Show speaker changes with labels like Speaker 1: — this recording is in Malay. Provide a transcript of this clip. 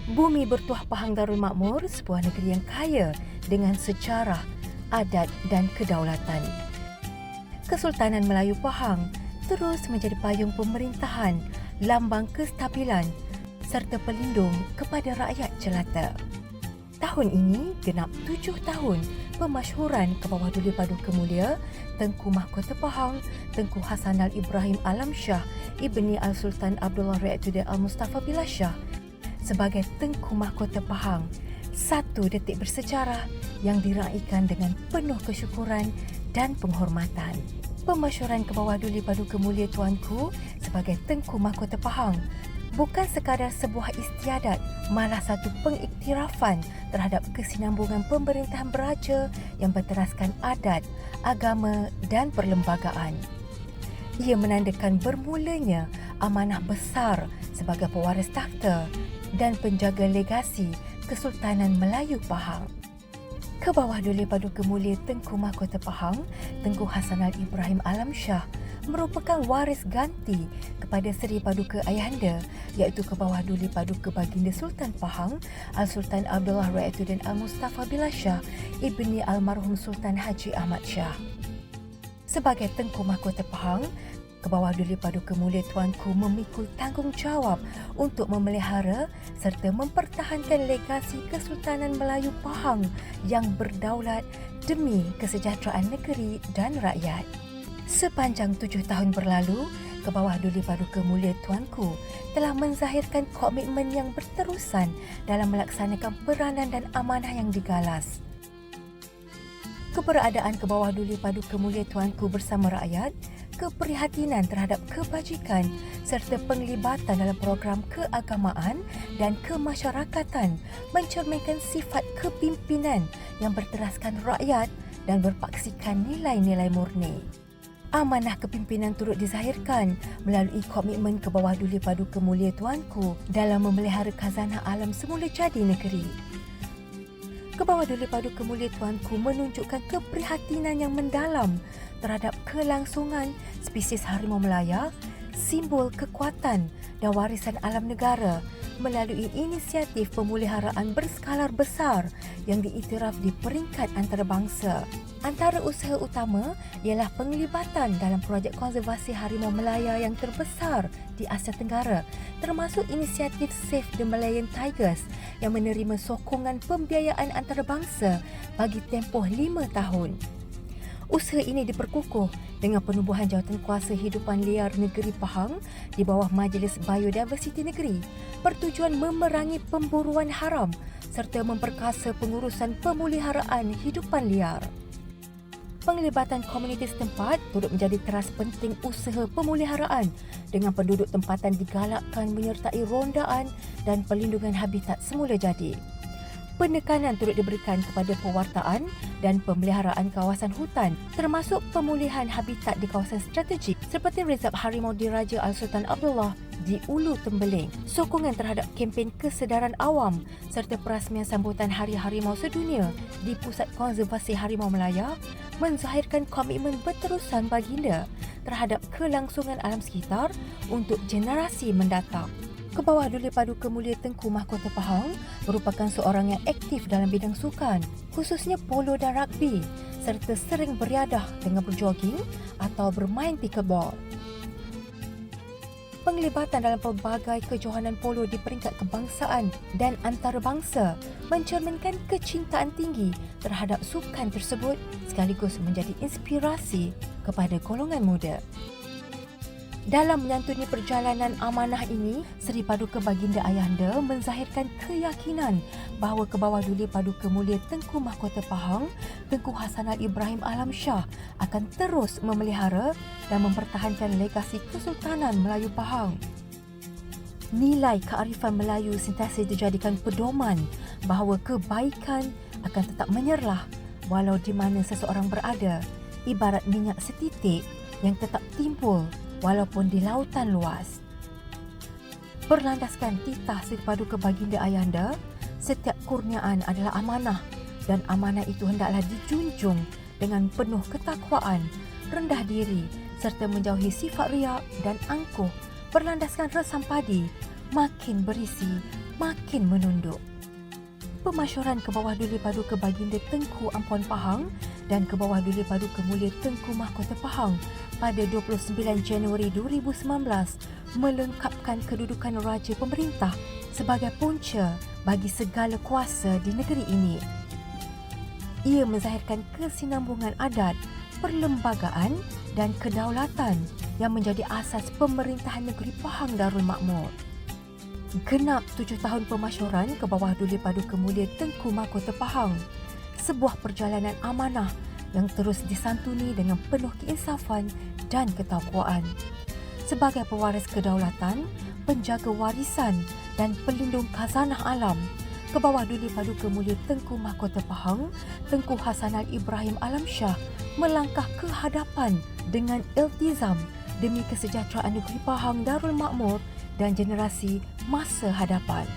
Speaker 1: Bumi bertuah Pahang Darul Makmur, sebuah negeri yang kaya dengan sejarah, adat dan kedaulatan. Kesultanan Melayu Pahang terus menjadi payung pemerintahan, lambang kestabilan serta pelindung kepada rakyat jelata. Tahun ini genap 7 tahun pemasyhuran ke bawah Duli Paduka Mulia Tengku Mahkota Pahang, Tengku Hassanal Ibrahim Alam Shah Ibni Al-Sultan Abdullah Ra'atuddin Al-Mustafa Billah Shah sebagai Tengku Mahkota Pahang, satu detik bersejarah yang diraikan dengan penuh kesyukuran dan penghormatan. Pemasyhuran ke bawah Duli Paduka Mulia Tuanku sebagai Tengku Mahkota Pahang bukan sekadar sebuah istiadat, malah satu pengiktirafan terhadap kesinambungan pemerintahan beraja yang berteraskan adat, agama dan perlembagaan. Ia menandakan bermulanya amanah besar sebagai pewaris takhta dan penjaga legasi Kesultanan Melayu Pahang. Ke bawah Duli Paduka Mulia Tengku Mahkota Pahang, Tengku Hassanal Ibrahim Alam Shah merupakan waris ganti kepada Seri Paduka Ayahanda, iaitu ke bawah Duli Paduka Baginda Sultan Pahang Al-Sultan Abdullah Ra'atuddin Al-Mustafa Billah Shah Ibni Almarhum Sultan Haji Ahmad Shah. Sebagai Tengku Mahkota Pahang, ke bawah Duli Paduka Mulia Tuanku memikul tanggungjawab untuk memelihara serta mempertahankan legasi Kesultanan Melayu Pahang yang berdaulat demi kesejahteraan negeri dan rakyat. Sepanjang 7 tahun berlalu, ke bawah Duli Paduka Mulia Tuanku telah menzahirkan komitmen yang berterusan dalam melaksanakan peranan dan amanah yang digalas. Keberadaan ke bawah Duli Paduka Mulia Tuanku bersama rakyat, keprihatinan terhadap kebajikan serta penglibatan dalam program keagamaan dan kemasyarakatan mencerminkan sifat kepimpinan yang berteraskan rakyat dan berpaksikan nilai-nilai murni. Amanah kepimpinan turut dizahirkan melalui komitmen ke bawah Duli Paduka Mulia Tuanku dalam memelihara khazanah alam semula jadi negeri. Ke bawah Duli Paduka Mulia Tuanku menunjukkan keprihatinan yang mendalam terhadap kelangsungan spesies harimau Melaya, simbol kekuatan dan warisan alam negara melalui inisiatif pemeliharaan berskala besar yang diiktiraf di peringkat antarabangsa. Antara usaha utama ialah penglibatan dalam projek konservasi harimau Melaya yang terbesar di Asia Tenggara, termasuk inisiatif Save the Malayan Tigers yang menerima sokongan pembiayaan antarabangsa bagi tempoh 5 tahun. Usaha ini diperkukuh dengan penubuhan Jawatankuasa Hidupan Liar Negeri Pahang di bawah Majlis Biodiversiti Negeri bertujuan memerangi pemburuan haram serta memperkasa pengurusan pemeliharaan hidupan liar. Penglibatan komuniti setempat turut menjadi teras penting usaha pemeliharaan dengan penduduk tempatan digalakkan menyertai rondaan dan pelindungan habitat semula jadi. Penekanan turut diberikan kepada pewartaan dan pemeliharaan kawasan hutan termasuk pemulihan habitat di kawasan strategik seperti Rezerv Harimau Diraja Al-Sultan Abdullah di Ulu Tembeling, sokongan terhadap kempen kesedaran awam serta perasmian sambutan Hari Harimau Sedunia di Pusat Konservasi Harimau Melaya menzahirkan komitmen berterusan baginda terhadap kelangsungan alam sekitar untuk generasi mendatang. Ke bawah Duli Paduka Mulia Tengku Mahkota Pahang merupakan seorang yang aktif dalam bidang sukan, khususnya polo dan rugby, serta sering beriadah dengan berjoging atau bermain pickleball. Penglibatan dalam pelbagai kejohanan polo di peringkat kebangsaan dan antarabangsa mencerminkan kecintaan tinggi terhadap sukan tersebut sekaligus menjadi inspirasi kepada golongan muda. Dalam menyantuni perjalanan amanah ini, Seri Paduka Baginda Ayahanda menzahirkan keyakinan bahawa ke bawah Duli Paduka Mulia Tengku Mahkota Pahang, Tengku Hassanal Ibrahim Alam Shah akan terus memelihara dan mempertahankan legasi Kesultanan Melayu Pahang. Nilai kearifan Melayu sentiasa dijadikan pedoman bahawa kebaikan akan tetap menyerlah walau di mana seseorang berada, ibarat minyak setitik yang tetap timbul walaupun di lautan luas. Berlandaskan titah Seri Paduka Baginda Ayahanda, setiap kurniaan adalah amanah dan amanah itu hendaklah dijunjung dengan penuh ketakwaan, rendah diri serta menjauhi sifat riak dan angkuh. Berlandaskan resam padi, makin berisi, makin menunduk. Pemasyuran ke bawah Duli Padu ke Baginda Tengku Ampuan Pahang dan ke bawah Duli Padu ke Mulia Tengku Mahkota Pahang pada 29 Januari 2019 melengkapkan kedudukan Raja Pemerintah sebagai punca bagi segala kuasa di negeri ini. Ia menzahirkan kesinambungan adat, perlembagaan dan kedaulatan yang menjadi asas pemerintahan negeri Pahang Darul Makmur. Genap 7 tahun pemasyuran ke bawah Duli Padu ke Mulia Tengku Mahkota Pahang, sebuah perjalanan amanah yang terus disantuni dengan penuh keinsafan dan ketakwaan. Sebagai pewaris kedaulatan, penjaga warisan dan pelindung khazanah alam, ke bawah Duli Padu ke Mulia Tengku Mahkota Pahang, Tengku Hasanal Ibrahim Alamsyah melangkah ke hadapan dengan iltizam demi kesejahteraan negeri Pahang Darul Makmur dan generasi masa hadapan.